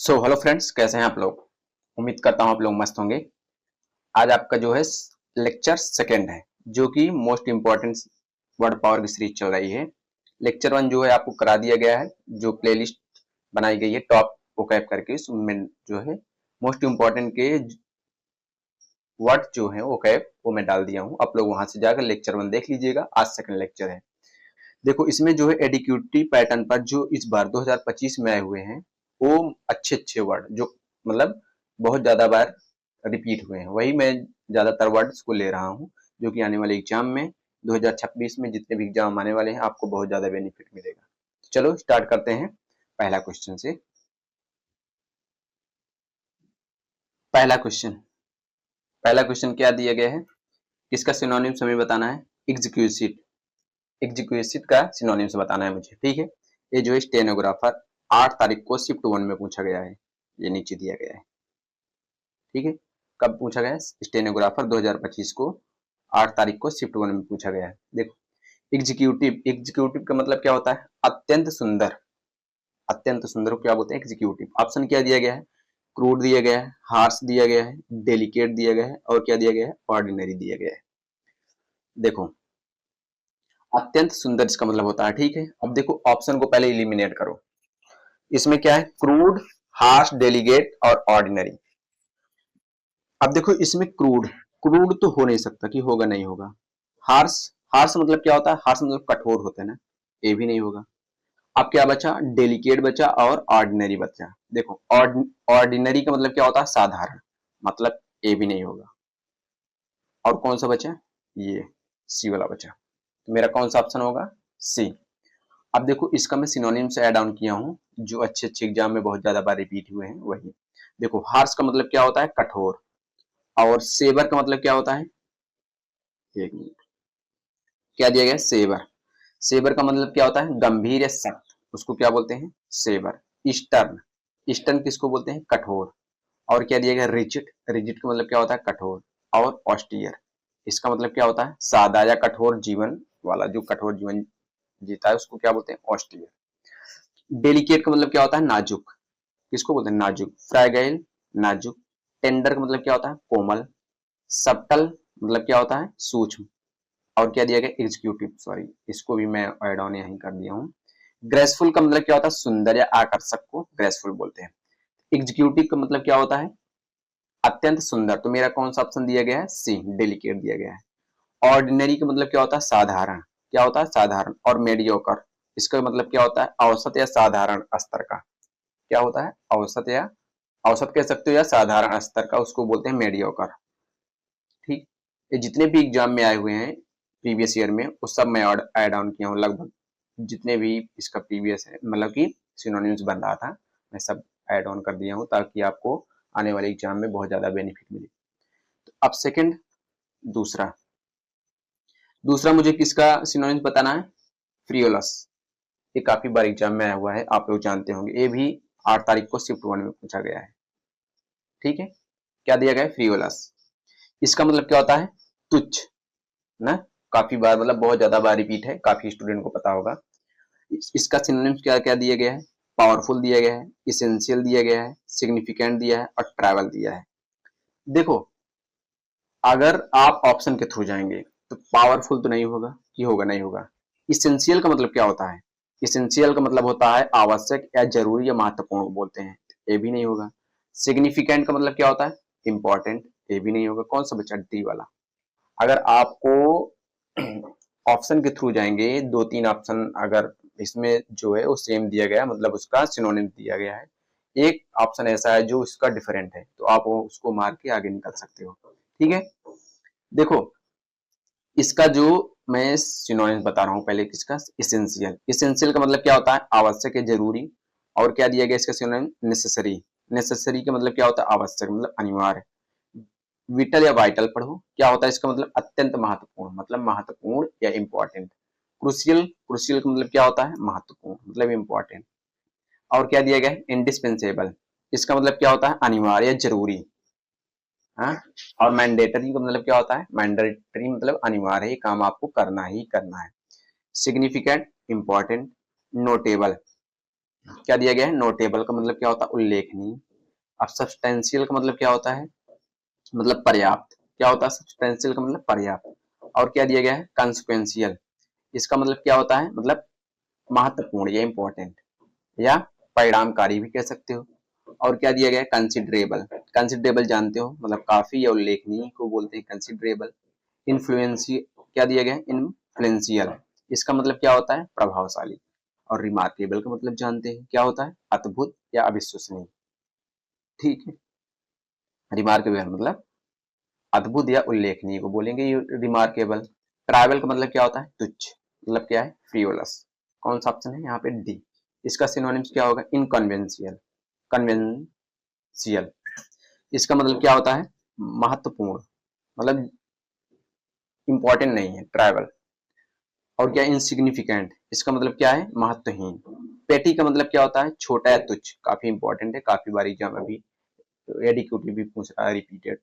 Hello friends, कैसे हैं आप लोग। उम्मीद करता हूं आप लोग मस्त होंगे। आज आपका जो है लेक्चर सेकंड है, जो कि मोस्ट इम्पोर्टेंट वर्ड पावर की सीरीज चल रही है। लेक्चर वन जो है आपको करा दिया गया है, जो प्लेलिस्ट बनाई गई है टॉप वोकैब करके, उसमें जो है मोस्ट इम्पोर्टेंट के वर्ड जो है वोकैब वो मैं डाल दिया हूं। आप लोग वहां से जाकर लेक्चर वन देख लीजिएगा। आज सेकंड लेक्चर है। देखो, इसमें जो है एडिक्यूटिव पैटर्न पर जो इस बार 2025 में आए हुए हैं, वो अच्छे अच्छे वर्ड जो मतलब बहुत ज्यादा बार रिपीट हुए हैं, वही मैं ज्यादातर वर्ड्स को ले रहा हूँ, जो कि आने वाले एग्जाम में 2026 में जितने भी एग्जाम आने वाले हैं आपको बहुत ज्यादा बेनिफिट मिलेगा। चलो स्टार्ट करते हैं पहला क्वेश्चन से। पहला क्वेश्चन पहला क्वेश्चन क्या दिया गया है, इसका सिनोनिम्स हमें बताना है। एग्जीक्यूसिव एग्जीक्यूसिव का सिनोनिम्स बताना है मुझे, ठीक है। ये जो है स्टेनोग्राफर 8 तारीख को शिफ्ट 1 में पूछा गया है, ये नीचे दिया गया है, ठीक है। कब पूछा गया है? स्टेनोग्राफर 2025 को 8 तारीख को शिफ्ट 1 में पूछा गया है। देखो, एग्जीक्यूटिव का मतलब क्या होता है? अत्यंत सुंदर। अत्यंत सुंदर को क्या बोलते हैं? एग्जीक्यूटिव। ऑप्शन क्या दिया गया है? क्रूड दिया गया है, हार्श दिया गया है, डेलिकेट दिया गया है, और क्या दिया गया है? ऑर्डिनरी दिया गया है। देखो, अत्यंत सुंदर इसका मतलब होता है, ठीक है। अब देखो, ऑप्शन को पहले इलिमिनेट करो। इसमें क्या है? क्रूड, हार्श, डेलीगेट और ऑर्डिनरी। अब देखो, इसमें क्रूड क्रूड तो हो नहीं सकता कि होगा, नहीं होगा। हार्श हार्श मतलब क्या होता है? हार्श मतलब कठोर होते हैं ना, ये भी नहीं होगा। अब क्या बचा? डेलिकेट बचा और ऑर्डिनरी बचा। देखो, ऑर्डिनरी का मतलब क्या होता है? साधारण, मतलब ये भी नहीं होगा। और कौन सा बचा? ये सी वाला बचा। तो मेरा कौन सा ऑप्शन होगा? सी। अब देखो, इसका मैं सिनोनिम से ऐड ऑन किया हूँ, जो अच्छे अच्छे एग्जाम में बहुत ज्यादा बार रिपीट हुए हैं, वही। देखो, हार्श का मतलब क्या होता है? कठोर। और सेवर का मतलब क्या होता है? एक मिनट, क्या दिया गया? सेवर। सेवर का मतलब क्या होता है? गंभीर या सख्त, उसको क्या बोलते हैं? सेवर। ईस्टर्न ईस्टर्न किसको बोलते हैं? कठोर। और क्या दिया गया? रिजिड। रिजिड का मतलब क्या होता है? कठोर। और ऑस्टियर, इसका मतलब क्या होता है? सादा या कठोर जीवन वाला, जो कठोर जीवन जीता है उसको क्या बोलते हैं? ऑस्टियर। डेलिकेट का मतलब क्या होता है? नाजुक। किसको बोलते हैं? नाजुक। फ्रैगाइल, नाजुक। टेंडर का मतलब क्या होता है? कोमल। सबटल मतलब क्या होता है? सूक्ष्म। और क्या दिया गया? एग्जीक्यूटिव, सॉरी, इसको भी मैं ऐड ऑन यहीं कर दिया हूँ। ग्रेसफुल का मतलब क्या होता है? सुंदर या आकर्षक को ग्रेसफुल बोलते हैं। एग्जीक्यूटिव का मतलब क्या होता है? अत्यंत सुंदर। तो मेरा कौन सा ऑप्शन दिया गया है? सी, डेलिकेट दिया गया है। ऑर्डिनरी का मतलब क्या होता है? साधारण। क्या होता है? साधारण। और मेडियोकर, इसका मतलब क्या होता है? औसत या साधारण स्तर का। क्या होता है? औसत या औसत कह सकते हो, या साधारण स्तर का, उसको बोलते हैं मेडियोकर, ठीक। ये जितने भी एग्जाम में आए हुए हैं प्रीवियस ईयर में, वो सब मैं ऐड ऑन किया हूँ लगभग। जितने भी इसका प्रीवियस है, मतलब कि सिनोनिम्स बन रहा था, मैं सब ऐड ऑन कर दिया हूँ, ताकि आपको आने वाले एग्जाम में बहुत ज्यादा बेनिफिट मिले। तो अब सेकंड, दूसरा दूसरा मुझे किसका सिनोनिम्स बताना है? फ्रियोलस। ये काफी बार एग्जाम में आया हुआ है, आप लोग जानते होंगे। ये भी 8 तारीख को शिफ्ट 1 में पूछा गया है, ठीक है। क्या दिया गया है? फ्रियोलस। इसका मतलब क्या होता है? तुच्छ, ना। काफी बार, मतलब बहुत ज्यादा बार रिपीट है, काफी स्टूडेंट को पता होगा। इसका सिनोनिम्स क्या क्या दिया गया है? पावरफुल दिया गया है, इसेंशियल दिया गया है, सिग्निफिकेंट दिया है, और ट्रैवल दिया है। देखो, अगर आप ऑप्शन के थ्रू जाएंगे तो पावरफुल तो नहीं होगा, कि होगा, नहीं होगा। इसेंशियल का मतलब क्या होता है? इसेंशियल का मतलब होता है आवश्यक या जरूरी या महत्वपूर्ण बोलते हैं, ये भी नहीं होगा। सिग्निफिकेंट का मतलब क्या होता है? इंपॉर्टेंट, ये भी नहीं होगा। कौन सा बचा? डी वाला। अगर आपको ऑप्शन के थ्रू जाएंगे, दो तीन ऑप्शन अगर इसमें जो है वो सेम दिया गया है, मतलब उसका सिनोनिम दिया गया है, एक ऑप्शन ऐसा है जो उसका डिफरेंट है, तो आप उसको मार के आगे निकल सकते हो, ठीक है। देखो, इसका जो मैं सिनोनिम बता रहा हूँ पहले, किसका? इसेंशियल। इसेंशियल का मतलब क्या होता है? आवश्यक है, जरूरी। और क्या दिया गया इसका सिनोनिम? नेसेसरी। नेसेसरी का मतलब क्या होता है? आवश्यक, मतलब अनिवार्य। विटल या वाइटल पढ़ो, क्या होता है इसका मतलब? अत्यंत महत्वपूर्ण, मतलब महत्वपूर्ण या इंपॉर्टेंट। क्रुशियल, क्रुशियल का मतलब क्या होता है? महत्वपूर्ण, मतलब इंपॉर्टेंट। और क्या दिया गया है? इंडिस्पेंसेबल, इसका मतलब क्या होता है? अनिवार्य या जरूरी। हाँ। और मैंडेटरी का मतलब क्या होता है? मैंडेटरी मतलब अनिवार्य, ये काम आपको करना ही करना है। Significant, important. नोटेबल, क्या दिया गया है, नोटेबल का मतलब क्या होता है, उल्लेखनीय। अब सब्सटेंशियल का मतलब क्या होता है, मतलब पर्याप्त। क्या होता है सब्सटेंशियल का मतलब पर्याप्त। और क्या दिया गया है, कंसिक्वेंशियल, इसका मतलब क्या होता है, मतलब महत्वपूर्ण या इंपॉर्टेंट या परिणामकारी भी कह सकते हो। और क्या दिया गया है, कंसिडरेबल। कंसिडरेबल जानते हो मतलब काफी या उल्लेखनीय को बोलते हैं कंसिडरेबल। इन्फ्लुएंशियल, क्या दिया गया है, इन्फ्लुएंशियल, इसका मतलब क्या होता है, प्रभावशाली। और रिमार्केबल का मतलब जानते हैं क्या होता है, अद्भुत या अविश्वसनीय। ठीक है, रिमार्केबल मतलब अद्भुत या उल्लेखनीय को बोलेंगे रिमार्केबल। ट्राइवल का मतलब क्या होता है, तुच्छ, मतलब क्या है, फ्रिवोलस। कौन सा ऑप्शन है यहाँ पे, डी। इसका सिनोनिम्स क्या होगा, इनकन्वेंशियल, कन्वेंशियल, इसका मतलब क्या होता है, महत्वपूर्ण, मतलब इंपॉर्टेंट नहीं है ट्राइवल। और क्या, इनसिग्निफिकेंट, इसका मतलब क्या है, महत्वहीन। पेटी का मतलब क्या होता है, छोटा या तुच्छ, काफी इंपॉर्टेंट है, काफी बार एग्जाम में भी एडिक्यूटिव भी पूछ रहा है, रिपीटेड।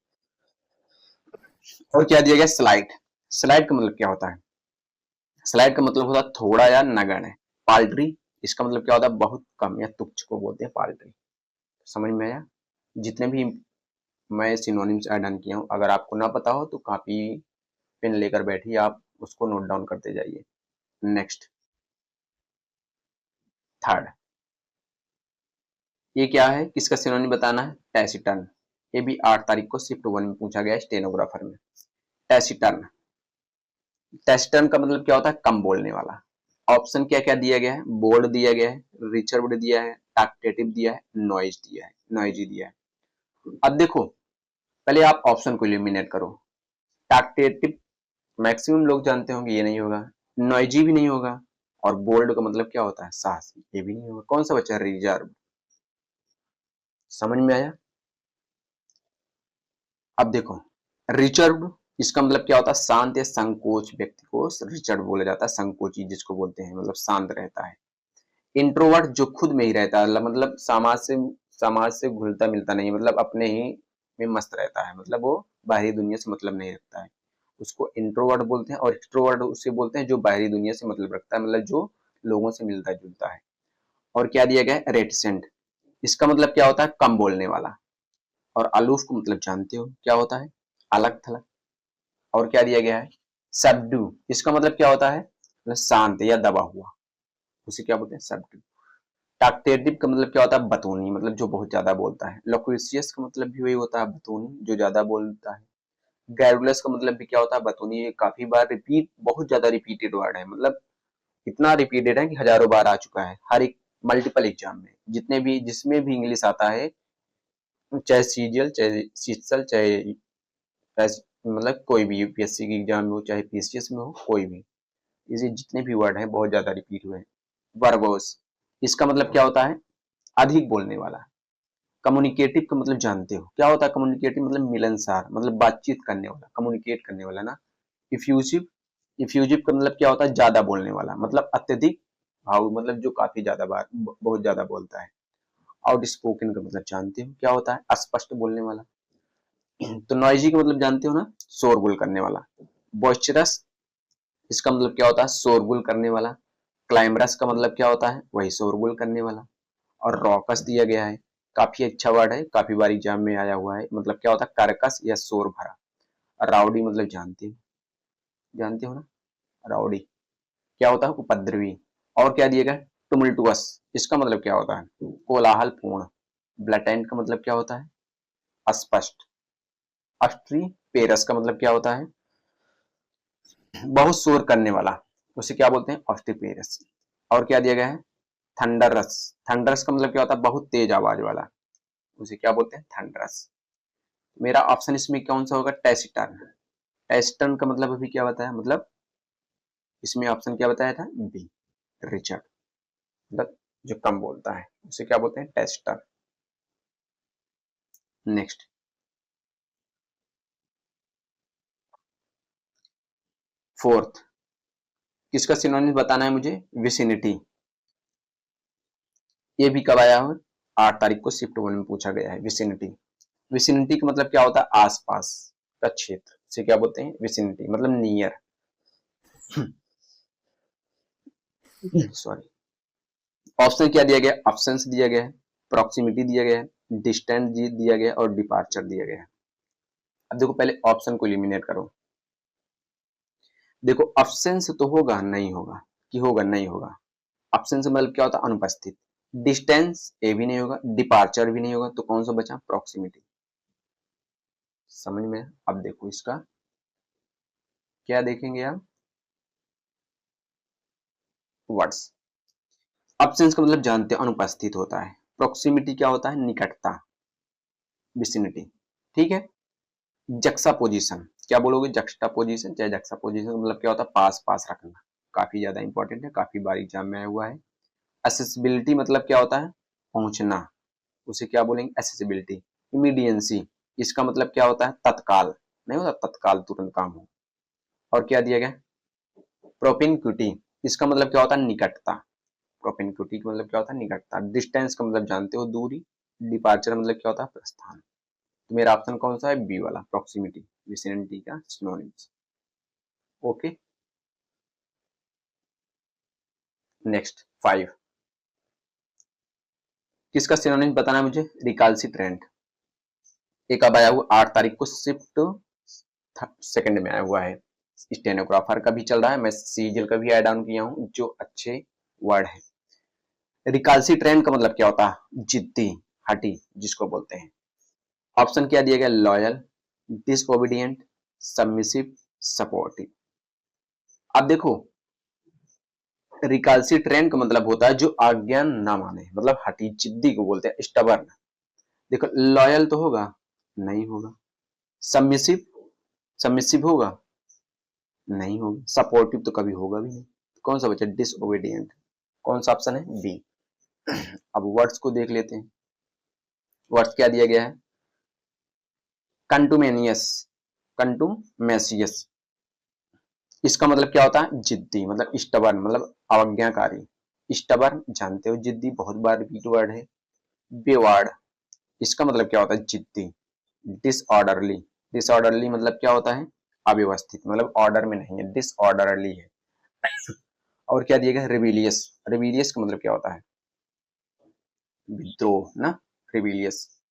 और क्या दिया गया, स्लाइड। स्लाइड का मतलब क्या होता है, स्लाइड का मतलब होता है थोड़ा या नगण्य। पाल्ट्री, इसका मतलब क्या होता है, बहुत कम या तुच्छ को बोलते हैं पाल्ट्री। समझ में आया। जितने भी मैं सिनोनिम्स ऐड ऑन किया हूँ, अगर आपको ना पता हो तो कॉपी पेन लेकर बैठिए, आप उसको नोट डाउन करते जाइए। नेक्स्ट, थर्ड, ये क्या है, किसका सिनोनिम बताना है, टैसिटर्न। ये भी 8 तारीख को शिफ्ट 1 में पूछा गया है स्टेनोग्राफर में। टैसिटर्न, टैसिटर्न का मतलब क्या होता है, कम बोलने वाला। ऑप्शन क्या क्या दिया गया है, बोल्ड दिया गया है, रिचर्ड दिया है, टैक्टेटिव दिया है, नॉइज दिया है, नॉइजी दिया है। अब देखो, पहले आप ऑप्शन को इलिमिनेट करो। टैक्टेटिव मैक्सिमम लोग जानते होंगे, ये नहीं होगा। नॉइजी भी नहीं होगा। और बोल्ड का मतलब क्या होता है, साहसी, ये भी नहीं होगा। कौन सा बचा, रिजर्व। समझ में आया। अब देखो, रिचर्ड, इसका मतलब क्या होता है, शांत या संकोच व्यक्ति को रिचर्ड बोला जाता है, संकोची जिसको बोलते हैं, मतलब शांत रहता है। इंट्रोवर्ट, जो खुद में ही रहता है, मतलब समाज से घुलता मिलता नहीं, मतलब अपने ही में मस्त रहता है, मतलब वो बाहरी दुनिया से मतलब नहीं रखता है, उसको इंट्रोवर्ट बोलते हैं। और एक्सट्रोवर्ट उसे बोलते हैं जो बाहरी दुनिया से मतलब रखता है, मतलब जो लोगों से मिलता जुलता है। और क्या दिया गया है, रेटिसेंट, इसका मतलब क्या होता है, कम बोलने वाला। और अलूफ को मतलब जानते हो क्या होता है, अलग थलग। और क्या दिया गया है, सबडू, इसका मतलब क्या होता है, मतलब शांत या दबा हुआ, उसे क्या बोलते हैं, सबडू। टैक्टेटिव का मतलब क्या होता है, बतूनी, मतलब जो बहुत ज्यादा बोलता है। लोक्वेशियस का मतलब भी वही होता है, बतूनी, जो ज्यादा बोलता है। गैरुलस का मतलब भी क्या होता है, बतूनी। ये काफी बार रिपीट, बहुत ज्यादा रिपीटेड वर्ड है, मतलब इतना रिपीटेड है कि हजारों बार आ चुका है हर एक मल्टीपल एग्जाम में, जितने भी जिसमें भी इंग्लिश आता है, चाहे सीजीएल, चाहे सीसल, चाहे मतलब कोई भी यूपीएससी की एग्जाम में हो, चाहे पीसीएस में हो, कोई भी, इसे जितने भी वर्ड हैं बहुत ज्यादा रिपीट हुए हैं। वर्बोस, इसका मतलब क्या होता है, अधिक बोलने वाला। कम्युनिकेटिव का मतलब जानते हो क्या होता है, कम्युनिकेटिव मतलब मिलनसार, मतलब बातचीत करने वाला, कम्युनिकेट करने वाला ना। इफ्यूसिव, इफ्यूजिव का मतलब क्या होता है, ज्यादा बोलने वाला, मतलब अत्यधिक भाव, मतलब जो काफी ज्यादा बार बहुत ज्यादा बोलता है। आउट स्पोकन का मतलब जानते हो क्या होता है, स्पष्ट बोलने वाला। तो नॉइजी का मतलब जानते हो ना, शोरगुल करने वाला। बॉइस्चरस, इसका मतलब क्या होता है, शोरगुल करने वाला। क्लाइमरस का मतलब क्या होता है, वही शोरगुल करने वाला। और रॉकस दिया गया है, काफी अच्छा वर्ड है, काफी बार एग्जाम में आया हुआ है, मतलब क्या होता है, कर्कश या शोर भरा। राउडी मतलब जानते हो ना, राउडी क्या होता है, उपद्रवी। और क्या दिया गया, टुमल्टुअस, इसका मतलब क्या होता है, कोलाहल पूर्ण। ब्लैटेंट का मतलब क्या होता है, स्पष्ट। अस्ट्री पेरस का मतलब क्या होता है, बहुत शोर करने वाला, उसे क्या बोलते हैं, ऑस्टिपेरस। और क्या दिया गया है, थंडरस। थंडरस का मतलब क्या होता है, बहुत तेज आवाज वाला, उसे क्या बोलते हैं, थंडरस। मेरा ऑप्शन इसमें कौन सा होगा, टैसिटर्न। टैसिटर्न का मतलब अभी क्या बताया, मतलब इसमें ऑप्शन क्या बताया था, बी, रिचर्ड, मतलब जो कम बोलता है उसे क्या बोलते हैं, टैसिटर्न। नेक्स्ट, फोर्थ, किसका सिनोनिम बताना है मुझे, विसिनिटी। ये भी कब आया है, 8 तारीख को शिफ्ट 1 में पूछा गया है, विसिनिटी। विसिनिटी का मतलब क्या होता है, आसपास का क्षेत्र, से क्या बोलते हैं, विसिनिटी, मतलब नियर। सॉरी, ऑप्शन क्या दिया गया, ऑप्शंस दिया गया है, प्रॉक्सिमिटी दिया गया है, डिस्टेंस दिया गया है और डिपार्चर दिया गया है। अब देखो पहले ऑप्शन को एलिमिनेट करो। देखो ऑप्शन तो होगा नहीं होगा, कि होगा नहीं होगा। ऑप्शन से मतलब क्या होता है, अनुपस्थित। डिस्टेंस ए भी नहीं होगा, डिपार्चर भी नहीं होगा, तो कौन सा बचा, प्रॉक्सिमिटी। समझ में। अब देखो इसका क्या देखेंगे आप, वर्ड्स। ऑप्शन का मतलब जानते हैं अनुपस्थित होता है, प्रॉक्सिमिटी क्या होता है, निकटता, विसिनिटी। ठीक है। जक्सा पोजिशन, क्या बोलोगे, जक्स्टा पोजिशन चाहे जक्सा पोजिशन मतलब क्या होता है, पास पास रखना। काफी ज्यादा इंपॉर्टेंट है, काफी बार एग्जाम में आया हुआ है। असेसिबिलिटी मतलब क्या होता है, पहुंचना, उसे क्या बोलेंगे, एसेसिबिलिटी। इमीडिएंसी, इसका मतलब क्या होता है, तत्काल, नहीं होता तत्काल तुरंत काम हो। और क्या दिया गया, प्रोपिनक्यूटी, इसका मतलब क्या होता है, निकटता। प्रोपिनक्यूटी का मतलब क्या होता है, निकटता। डिस्टेंस का मतलब जानते हो, दूरी। डिपार्चर मतलब क्या होता है, प्रस्थान। तो मेरा ऑप्शन कौन सा है, बी वाला, प्रॉक्सिमिटी, विसिनिटी का सिनोनिम्स। ओके। नेक्स्ट 5, किसका सिनोनिम बताना है मुझे, रिकालसिट्रेंट। एक अब आया हुआ 8 तारीख को, शिफ्ट सेकंड में आया हुआ है। स्टेनोग्राफर का भी चल रहा है, मैं सीजल का भी ऐड ऑन किया हूं, जो अच्छे वर्ड है। रिकालसिट्रेंट का मतलब क्या होता है, जिद्दी, हठी जिसको बोलते हैं। ऑप्शन क्या दिया गया, लॉयल, डिसओबीडियंट, सबमिसिव, सपोर्टिव। अब देखो रिकालसिट्रेंट का मतलब होता है जो आज्ञा ना माने, मतलब हठी जिद्दी को बोलते हैं, स्टबर्न। देखो लॉयल तो होगा, नहीं होगा। सबमिसिव, सबमिसिव होगा, नहीं होगा। सपोर्टिव तो कभी होगा भी नहीं। कौन सा बचा, डिसओबीडियंट। कौन सा ऑप्शन है, बी। अब वर्ड्स को देख लेते हैं। वर्ड्स क्या दिया गया है, कंटुमेनियस, कंटुमेसियस, इसका मतलब क्या होता है, जिद्दी, मतलब स्टबर्न, मतलब अवज्ञाकारी। स्टबर्न जानते हो, जिद्दी बहुत बार रिपीट वर्ड है। बेवार्ड, इसका मतलब क्या होता है, जिद्दी। डिसऑर्डरली, डिसऑर्डरली मतलब क्या होता है, अव्यवस्थित, मतलब ऑर्डर में नहीं है, डिसऑर्डरली है। और क्या दिया गया, रिबेलियस, रिबेलियस का मतलब क्या होता है, विद्रोह ना, रिबेलियस।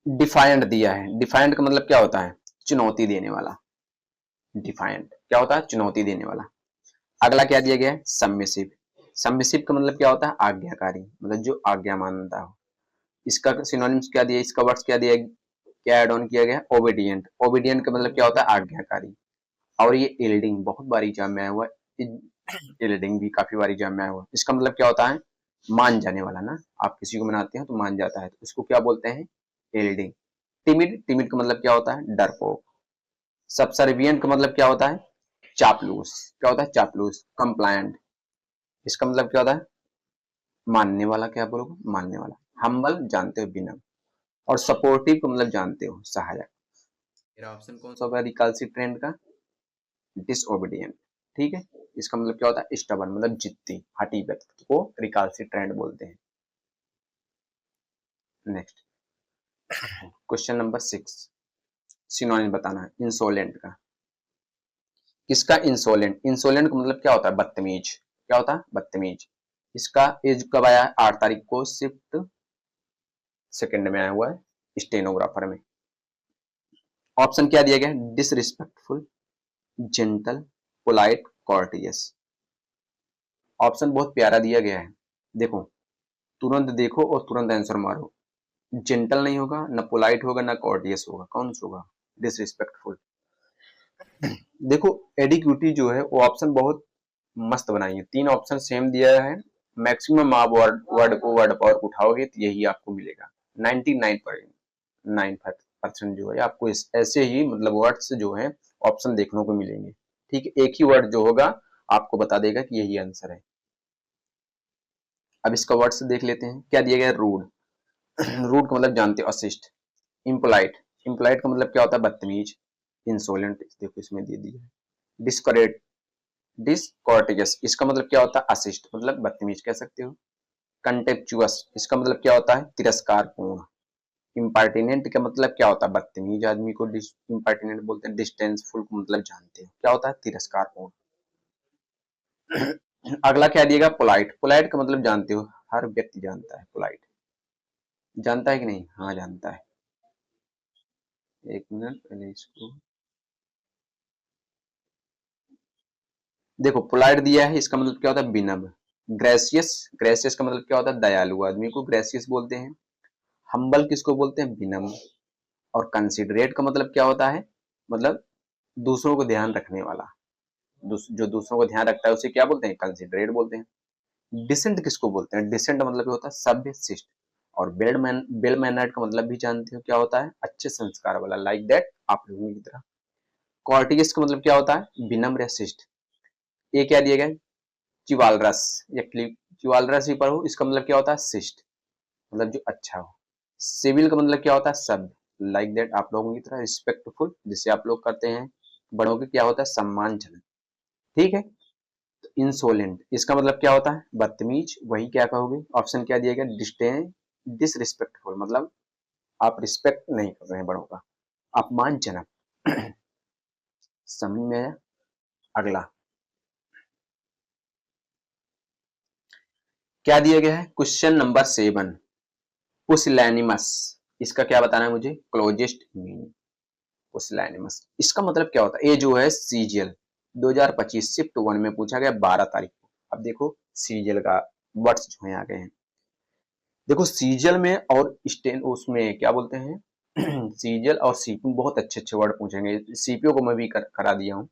डिफाइंड दिया है, डिफाइंड का मतलब क्या होता है, चुनौती देने वाला। डिफाइंड क्या होता है, चुनौती देने वाला। अगला क्या दिया गया है, सबमिसिव। सबमिसिव का मतलब क्या होता है, आज्ञाकारी, मतलब जो आज्ञा मानता हो। इसका सिनोनिम्स क्या दिया, इसका वर्ड्स क्या दिया, क्या एड ऑन किया गया, ओबीडियंट। ओबीडियंट का मतलब क्या होता है, आज्ञाकारी। और ये यील्डिंग बहुत बार एग्जाम में आया हुआ है, यील्डिंग भी काफी बार एग्जाम में आया हुआ है। इसका मतलब क्या होता है, मान जाने वाला ना, आप किसी को मनाते हैं तो मान जाता है, तो उसको क्या बोलते हैं, यील्डिंग। टिमिड, टिमिड का मतलब क्या होता है, डरपोक। सबसर्वियंट का मतलब क्या होता है, चापलूस। क्या होता है, चापलूस। कंप्लायंट, इसका मतलब क्या होता है, मानने वाला, क्या बोलोगे, मानने वाला। हम्बल जानते हो, विनम्र। और सपोर्टिव का मतलब जानते हो, सहायक। मेरा ऑप्शन कौन सा होगा रिकालसिट्रेंट का, डिसओबीडियंट। ठीक है। इसका मतलब क्या होता है, स्टबर्न, मतलब जिद्दी, हठी व्यक्ति को रिकालसिट्रेंट बोलते हैं। नेक्स्ट क्वेश्चन नंबर 6, सिनोनिम बताना है इंसोलेंट का। किसका, इंसोलेंट। इंसोलेंट का मतलब क्या होता है, बदतमीज। क्या होता है, बदतमीज। इसका एज कब आया है, 8 तारीख को, शिफ्ट सेकंड में आया हुआ है, स्टेनोग्राफर में। ऑप्शन क्या दिया गया है, डिसरिस्पेक्टफुल, जेंटल, पोलाइट, कॉर्टियस। ऑप्शन बहुत प्यारा दिया गया है, देखो तुरंत देखो और तुरंत आंसर मारो। जेंटल नहीं होगा, ना पोलाइट होगा, ना कॉर्टियस होगा, कौन सा होगा, डिसरिस्पेक्टफुल। देखो एडिक्यूटी जो है वो ऑप्शन बहुत मस्त बनाई है, 3 ऑप्शन सेम दिया है। मैक्सिमम आप वर्ड वर्ड को वर्ड पावर उठाओगे तो यही आपको मिलेगा। 99.9% जो है आपको ऐसे ही मतलब वर्ड्स जो है ऑप्शन देखने को मिलेंगे। ठीक है, एक ही वर्ड जो होगा आपको बता देगा कि यही आंसर है। अब इसका वर्ड्स देख लेते हैं, क्या दिया गया, रूड। रूड का मतलब जानते हो, असिस्ट। इम्पोलाइट, इम्पोलाइट का मतलब क्या होता है, बदतमीज। इंसोलेंट देखो इसमें दे दिया है। डिस्करेट, डिसकॉर्टियस, इसका मतलब क्या होता है, असिस्ट, मतलब बदतमीज कह सकते हो। कंटेम्पचुअस, इसका मतलब क्या होता है, तिरस्कार पूर्ण। इम्पर्टिनेंट का मतलब क्या होता है, बदतमीज आदमी को इम्पर्टिनेंट बोलते हैं। डिस्टेंसफुल का मतलब जानते हो क्या होता है, तिरस्कार पूर्ण। अगला क्या दिएगा, पोलाइट। पोलाइट का मतलब जानते हो, हर व्यक्ति जानता है पोलाइट, जानता है कि नहीं? हाँ जानता है। एक मिनट पहले इसको देखो, पोलाइट दिया है, इसका मतलब क्या होता है, विनम्र। ग्रेसियस, ग्रेसियस का मतलब क्या होता है, दयालु आदमी को ग्रेसियस बोलते हैं। हम्बल किसको बोलते हैं, विनम्र। और कंसिडरेट का मतलब क्या होता है, मतलब दूसरों को ध्यान रखने वाला। जो दूसरों को ध्यान रखता है उसे क्या बोलते हैं, कंसिडरेट बोलते हैं। डिसेंट किसको बोलते हैं, डिसेंट मतलब होता है सभ्य शिष्ट। और वेल मैनर्ड का मतलब भी जानते हो क्या होता है, अच्छे संस्कार वाला, लाइक दैट आप लोगों की तरह। कॉर्टियस का मतलब क्या होता है, विनम्र या शिष्ट। ये क्या दिया गया, चिवालरस या चिवालरस भी पढ़ो, इसका मतलब क्या होता है, शिष्ट, मतलब जो अच्छा हो। सिविल का मतलब क्या होता है, सभ्य, लाइक दैट आप लोगों की तरह रिस्पेक्टफुल, जिसे आप लोग करते हैं बड़ों के, क्या होता है, सम्मानजनक। ठीक है। तो इंसोलेंट, इसका मतलब क्या होता है, बदतमीज, वही क्या कहोगे, ऑप्शन क्या दिया गया, डिसरिस्पेक्टफुल, मतलब आप रिस्पेक्ट नहीं कर रहे हैं बड़ों का, अपमानजनक। समझ में आया? अगला क्या दिया गया है, क्वेश्चन नंबर 7, पुसिलैनिमस। इसका क्या बताना है मुझे, क्लोजेस्ट मीनिंग। पुसिलैनिमस इसका मतलब क्या होता है, ये जो है सीजीएल 2025 शिफ्ट 1 में पूछा गया 12 तारीख को। अब देखो सीजीएल का वर्ड्स जो है आ गए हैं। देखो सीजीएल में और स्टेन उसमें क्या बोलते हैं सीजीएल और सीपीयू बहुत अच्छे अच्छे वर्ड पूछेंगे। सीपीयू को मैं भी करा दिया हूँ,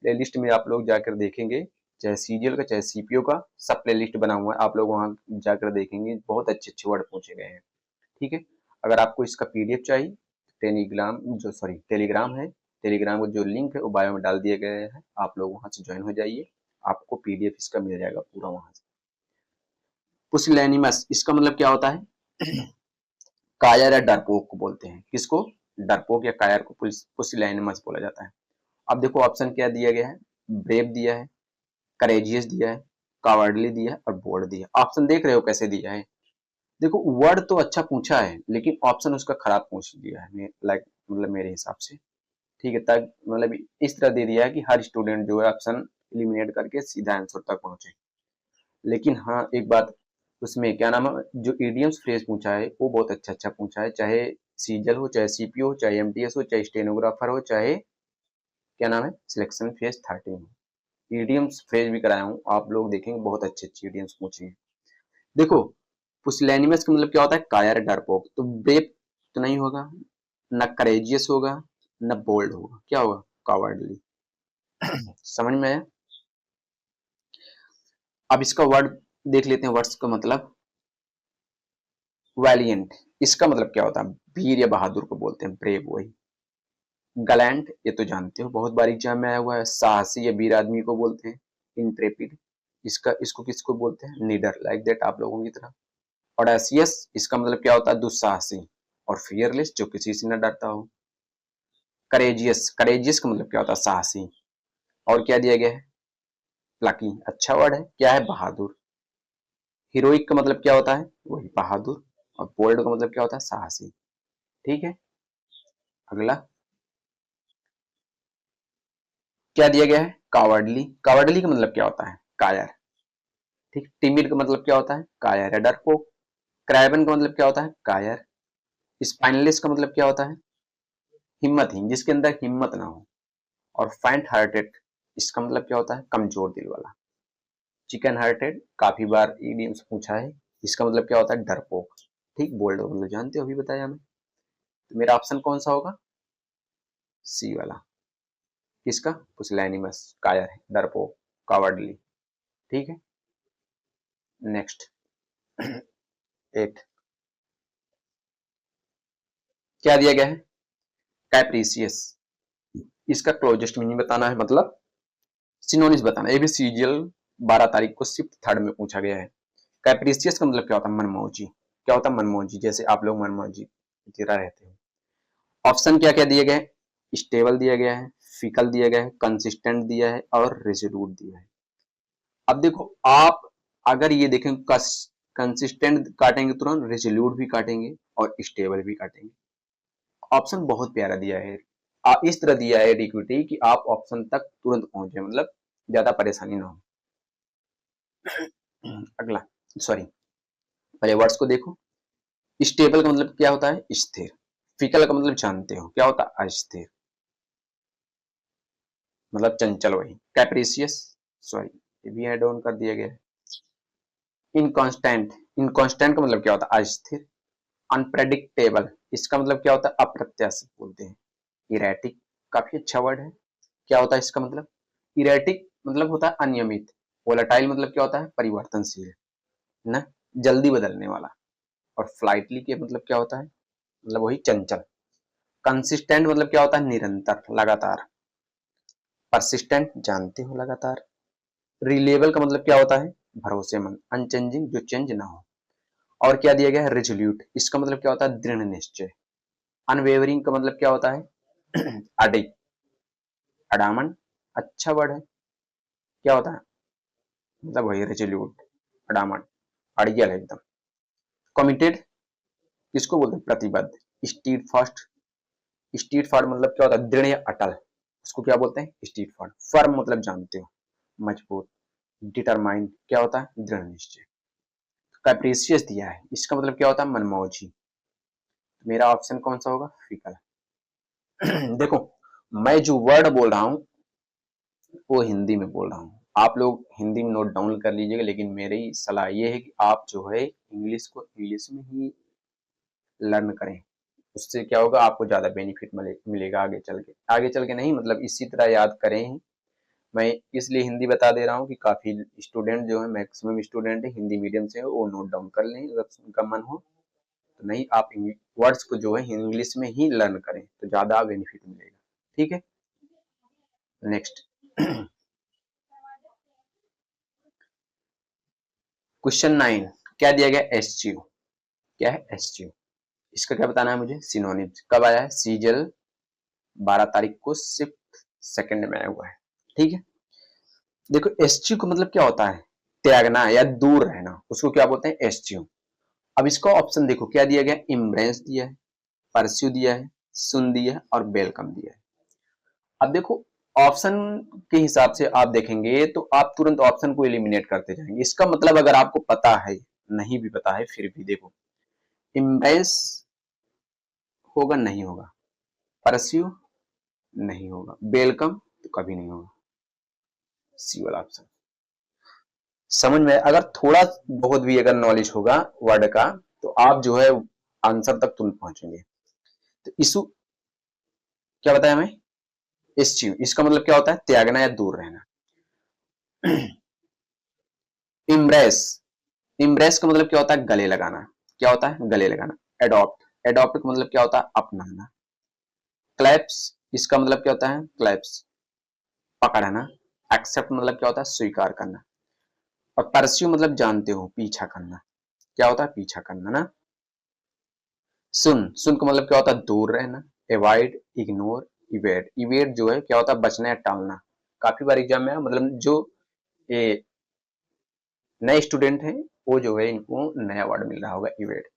प्लेलिस्ट में आप लोग जाकर देखेंगे, चाहे सीजीएल का चाहे सीपीयू का, सब प्लेलिस्ट बना हुआ है, आप लोग वहां जाकर देखेंगे, बहुत अच्छे अच्छे वर्ड पूछे गए हैं। ठीक है। अगर आपको इसका पीडीएफ चाहिए, टेलीग्राम है, टेलीग्राम का जो लिंक है वो बायो में डाल दिया गया है, आप लोग वहां से ज्वाइन हो जाइए, आपको पीडीएफ इसका मिल जाएगा पूरा वहां से। पुसिलैनिमस इसका मतलब क्या होता है कायर या डरपोक को बोलते हैं, किसको, डरपोक या कायर को पुसिलैनिमस बोला जाता है। अब देखो ऑप्शन क्या दिया गया है, ब्रेव दिया है, करेजियस दिया है, कावर्डली दिया है और बोल्ड दिया है। ऑप्शन देख रहे हो कैसे दिया है, देखो वर्ड तो अच्छा पूछा है लेकिन ऑप्शन उसका खराब पूछ लिया है, लाइक मतलब मेरे हिसाब से। ठीक है, तक मतलब इस तरह दे दिया है कि हर स्टूडेंट जो है ऑप्शन एलिमिनेट करके सीधा आंसर तक पहुंचे। लेकिन हाँ एक बात, उसमें क्या नाम है, जो ईडीएम्स फ्रेज पूछा है वो बहुत अच्छा अच्छा पूछा है, चाहे सीजल हो, चाहे सीपीओ हो, चाहे एमटीएस हो, चाहे स्टेनोग्राफर हो, चाहे क्या नाम है सिलेक्शन फेज 13 हो। ईडीएम्स फ्रेज भी कराया हूँ, आप लोग देखेंगे बहुत अच्छे अच्छे ईडीएम्स पूछे हैं। देखो पुसिलैनिमस का मतलब क्या होता है, कायर डरपोक, तो ब्रेव तो नहीं होगा, न करेजियस होगा, न बोल्ड होगा, क्या होगा, कावर्डली। समझ में आया? अब इसका वर्ड देख लेते हैं, वर्ड्स का मतलब। वैलियंट इसका मतलब क्या होता है, वीर या बहादुर को बोलते हैं, ब्रेव वही। गलैंट ये तो जानते हो, बहुत बार एग्जाम में आया हुआ है, साहसी या वीर आदमी को बोलते हैं। इंट्रेपिड इसका इसको किसको बोलते हैं, नीडर, लाइक दैट आप लोगों की तरह। ऑडेसियस इसका मतलब क्या होता है, दुस्साहसी। और फियरलेस जो किसी से न डरता हो। करेजियस, करेजियस का मतलब क्या होता है, साहसी। और क्या दिया गया है, लकी, अच्छा वर्ड है, क्या है, बहादुर। हीरोइक का मतलब क्या होता है, वही बहादुर। और बोल्ड का मतलब क्या होता है, साहसी। ठीक है। अगला क्या दिया गया है, कावर्डली। कावर्डली का मतलब क्या होता है, कायर। ठीक। टिमिड का मतलब क्या होता है, कायर या डरपोक। क्रैबन का मतलब क्या होता है, कायर। स्पाइनलेस का मतलब क्या होता है, हिम्मतहीन, जिसके अंदर हिम्मत ना हो। और फाइंट हार्टेड इसका मतलब क्या होता है, कमजोर दिल वाला। चिकन हार्टेड काफी बार ईडीएम्स पूछा है, इसका मतलब क्या होता है, डरपोक। ठीक। बोल्ड मतलब जानते हो, अभी बताया मैं। तो मेरा ऑप्शन कौन सा होगा, सी वाला। किसका, पुसिलैनिमस, कायर है, डरपोक, कावर्डली। ठीक है। नेक्स्ट 8 क्या दिया गया है, कैप्रीसियस। इसका क्लोजेस्ट मीनिंग बताना है, मतलब सिनोनिम्स बताना है, ये भी सीजीएल 12 तारीख को शिफ्ट 3 में पूछा गया है। कैप्रीसियस का मतलब क्या होता है, मनमौजी। क्या होता है, मनमौजी, जैसे आप लोग मनमौजी की तरह रहते हैं। ऑप्शन क्या क्या दिए गए हैं, स्टेबल दिया गया है, फिकल दिया गया है, कंसिस्टेंट दिया है और रेजोल्यूट दिया है। अब देखो आप अगर ये देखें, कंसिस्टेंट काटेंगे तुरंत, रेजोल्यूट भी काटेंगे और स्टेबल भी काटेंगे। ऑप्शन बहुत प्यारा दिया है, इस तरह दिया है डिक्विटी कि आप ऑप्शन तक तुरंत पहुंचे, मतलब ज्यादा परेशानी ना हो। अगला, सॉरी, पहले वर्ड्स को देखो। स्टेबल का मतलब क्या होता है? स्थिर। फिकल का मतलब जानते हो क्या होता है? अस्थिर, मतलब चंचल। वही कैप्रिसियस, सॉरी ये भी ऐड ऑन कर दिया गया है। इनकांस्टेंट, इनकांस्टेंट का मतलब क्या होता है? अस्थिर। अनप्रेडिक्टेबल, इसका मतलब क्या होता है? अप्रत्याशित बोलते हैं। इरेटिक, काफी अच्छा वर्ड है। क्या होता है इसका मतलब? इरेटिक मतलब होता है अनियमित। वोलेटाइल मतलब क्या होता है? परिवर्तनशील, ना, जल्दी बदलने वाला। और फ्लाइटली के मतलब क्या होता है? मतलब वही चंचल। कंसिस्टेंट मतलब क्या होता है? निरंतर, लगातार। परसिस्टेंट, जानते हो, लगातार। रिलेबल का मतलब क्या होता है? भरोसेमंद, अनचेंजिंग, जो चेंज ना हो। और क्या दिया गया है? रेजोल्यूट, इसका मतलब क्या होता है? दृढ़ निश्चय। अनवेवरिंग का मतलब क्या होता है? अडिग, अडामन, अच्छा वर्ड है। क्या होता है? मतलब वही रेजोल्यूट, अडामन, अड़ियल है एकदम। कमिटेड, किसको बोलते हैं? प्रतिबद्ध। स्टीड फास्ट, स्टीड फास्ट मतलब क्या होता है? दृढ़ या अटल, उसको क्या बोलते हैं? Stead fast. फर्म मतलब जानते हो, मजबूत। डिटरमाइंड क्या होता है? दृढ़ निश्चय। कैप्रिशियस दिया है, इसका मतलब क्या होता है? मनमौजी। मेरा ऑप्शन कौन सा होगा? फिकल। देखो, मैं जो वर्ड बोल रहा हूँ वो हिंदी में बोल रहा हूँ, आप लोग हिंदी में नोट डाउन कर लीजिएगा, लेकिन मेरी सलाह ये है कि आप जो है इंग्लिश को इंग्लिश में ही लर्न करें। उससे क्या होगा? आपको ज्यादा बेनिफिट मिलेगा आगे चल के नहीं, मतलब इसी तरह याद करें ही। मैं इसलिए हिंदी बता दे रहा हूँ कि काफी स्टूडेंट जो है, मैक्सिमम स्टूडेंट है हिंदी मीडियम से, वो नोट डाउन कर लें अगर उनका मन हो तो। नहीं, आप वर्ड्स को जो है इंग्लिश में ही लर्न करें तो ज्यादा बेनिफिट मिलेगा। ठीक है, नेक्स्ट। क्वेश्चन 9, क्या दिया गया? एसजीओ। क्या है एसजीओ? इसका क्या बताना है मुझे? सिनोनिम्स। कब आया है? सीजल 12 तारीख को शिफ्ट सेकंड में आया हुआ है। ठीक है, देखो एसजीओ का मतलब क्या होता है? त्यागना या दूर रहना, उसको क्या बोलते हैं? एसजीओ। अब इसका ऑप्शन देखो क्या दिया गया? इम्ब्रेस दिया है, परस्यू दिया है, सुन दिया है और वेलकम दिया है। अब देखो, ऑप्शन के हिसाब से आप देखेंगे तो आप तुरंत ऑप्शन को एलिमिनेट करते जाएंगे। इसका मतलब अगर आपको पता है, नहीं भी पता है फिर भी देखो, इम्ब्रेस होगा, नहीं होगा। परस्यू नहीं होगा। वेलकम तो कभी नहीं होगा। सी वाला ऑप्शन। समझ में? अगर थोड़ा बहुत भी अगर नॉलेज होगा वर्ड का तो आप जो है आंसर तक तुरंत पहुंचेंगे। तो इशू क्या बताया मैं? एस्च्यू, इसका मतलब क्या होता है? त्यागना या दूर रहना। इम्ब्रेस, इम्ब्रेस का मतलब क्या होता है? गले लगाना। क्या होता है? गले लगाना। एडॉप्ट, एडॉप्ट का मतलब क्या होता है? अपनाना। क्लैप्स, इसका मतलब क्या होता है? क्लैप्स, पकड़ना। एक्सेप्ट मतलब क्या होता है? स्वीकार करना। और परस्यू मतलब जानते हो, पीछा करना। क्या होता है? पीछा करना ना। सुन, सुन का मतलब क्या होता है? दूर रहना। एवॉइड, इग्नोर, इवेड, इवेड जो है क्या होता है? बचना या टालना। काफी बार एग्जाम में मतलब जो ये नए स्टूडेंट हैं वो जो है इनको नया वर्ड मिल रहा होगा, इवेड।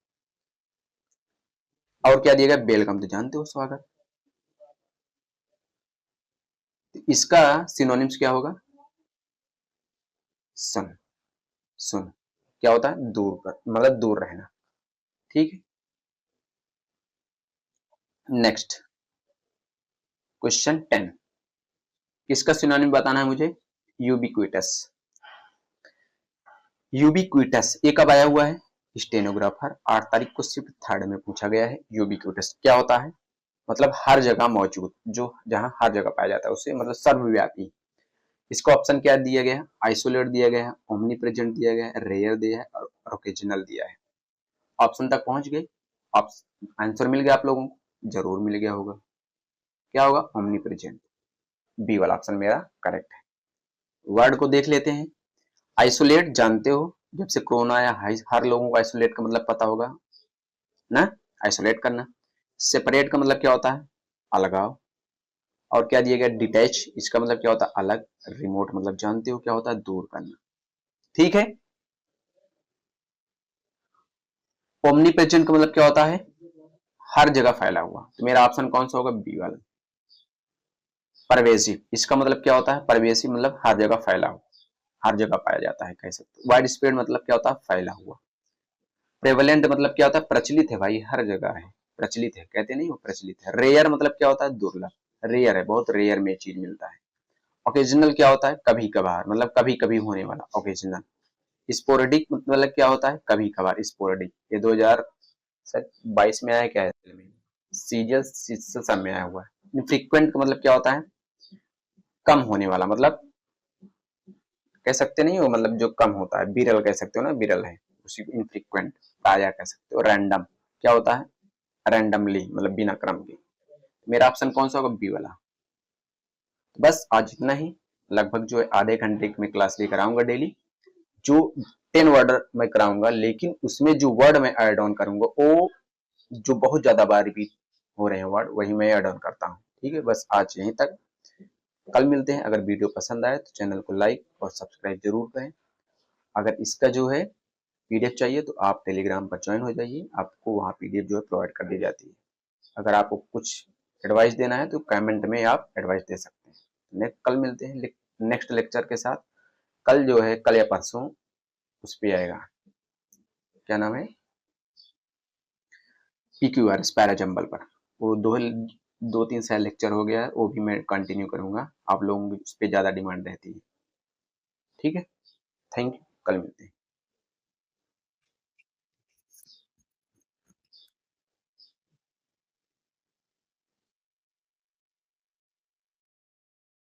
और क्या दिया गया? वेलकम, तो जानते हो, स्वागत। तो इसका सिनोनिम्स क्या होगा? सुन, सुन क्या होता है? दूर कर, मतलब दूर रहना। ठीक है, नेक्स्ट क्वेश्चन 10, किसका सिनोनिम बताना है मुझे? यूबिक्विटस। यूबिक्विटस ये कब आया हुआ है? स्टेनोग्राफर 8 तारीख को शिफ्ट थर्ड में पूछा गया है। यूबिक्विटस क्या होता है? मतलब हर जगह मौजूद, जो जहां हर जगह पाया जाता है उसे मतलब सर्वव्यापी। इसका ऑप्शन क्या दिया गया है? आइसोलेट दिया गया है, ओमनी प्रेजेंट दिया गया है, रेयर दिया है और ओकेजनल दिया है। ऑप्शन तक पहुंच गए? आंसर मिल गया आप लोगों को? जरूर मिल गया होगा। क्या होगा? Omni present. बी वाला ऑप्शन मेरा करेक्ट है। वर्ड को देख लेते हैं। आइसोलेट जानते हो, जब से कोरोना आया हर लोगों को आइसोलेट का मतलब पता होगा ना, आइसोलेट करना। सेपरेट का मतलब क्या होता है? अलगाव। और क्या दिया गया? डिटैच, इसका मतलब क्या होता है? अलग। रिमोट मतलब जानते हो क्या होता है? दूर करना। ठीक है, ओमनी प्रेजेंट का मतलब क्या होता है? हर जगह फैला हुआ। तो मेरा ऑप्शन कौन सा होगा? बी वाला। परवेसिव, इसका मतलब क्या होता है? परवेसिव मतलब हर जगह फैला हुआ। हर जगह पाया जाता है कह सकते हो। वाइड स्प्रेड मतलब क्या होता है, फैला हुआ। प्रेवलेंट मतलब क्या होता है, प्रचलित है भाई, हर जगह है, प्रचलित है, कहते नहीं वो प्रचलित है। रेयर मतलब क्या होता है, दुर्लभ, रेयर है, बहुत रेयर में चीज मिलता है। ओकेजनल क्या होता है, कभी कभार, मतलब कभी कभी होने वाला, ओकेजनल। स्पोरेडिक मतलब क्या होता है, कभी कभार, स्पोरेडिक। ये 2022 में आया क्या है, सीरियल सब में आया हुआ है। इनफ्रीक्वेंट का मतलब क्या होता है, कम होने वाला, मतलब कह सकते नहीं हो, मतलब जो कम होता है, विरल कह सकते हो ना, विरल है उसी को इनफ्रीक्वेंट, ताजा कह सकते हो। रैंडम क्या होता है, रैंडमली, मतलब बिना क्रम के। मेरा ऑप्शन कौन सा होगा, बी वाला। तो बस आज इतना ही। लगभग जो है आधे घंटे में क्लास लेकर आऊंगा डेली। जो 10 वर्ड मैं कराऊंगा, लेकिन उसमें जो वर्ड मैं ऐड ऑन करूंगा वो जो बहुत ज्यादा बार रिपीट हो रहे हैं वर्ड, वही मैं ऐड ऑन करता हूँ। ठीक है, बस आज यहीं तक। कल मिलते हैं। अगर वीडियो पसंद आए तो चैनल को लाइक और सब्सक्राइब जरूर करें। अगर इसका जो है पीडीएफ चाहिए तो आप टेलीग्राम पर ज्वाइन हो जाइए, आपको वहाँ पीडीएफ जो है प्रोवाइड कर दी जाती है। अगर आपको कुछ एडवाइस देना है तो कमेंट में आप एडवाइस दे सकते हैं। कल मिलते हैं नेक्स्ट लेक्चर के साथ। कल जो है, कल या परसों उस पे आएगा, क्या नाम है, PQR पैराजंबल पर। वो दो तीन साल लेक्चर हो गया है, वो भी मैं कंटिन्यू करूंगा। आप लोगों की उस पर ज्यादा डिमांड रहती है। ठीक है, थैंक यू, कल मिलते हैं।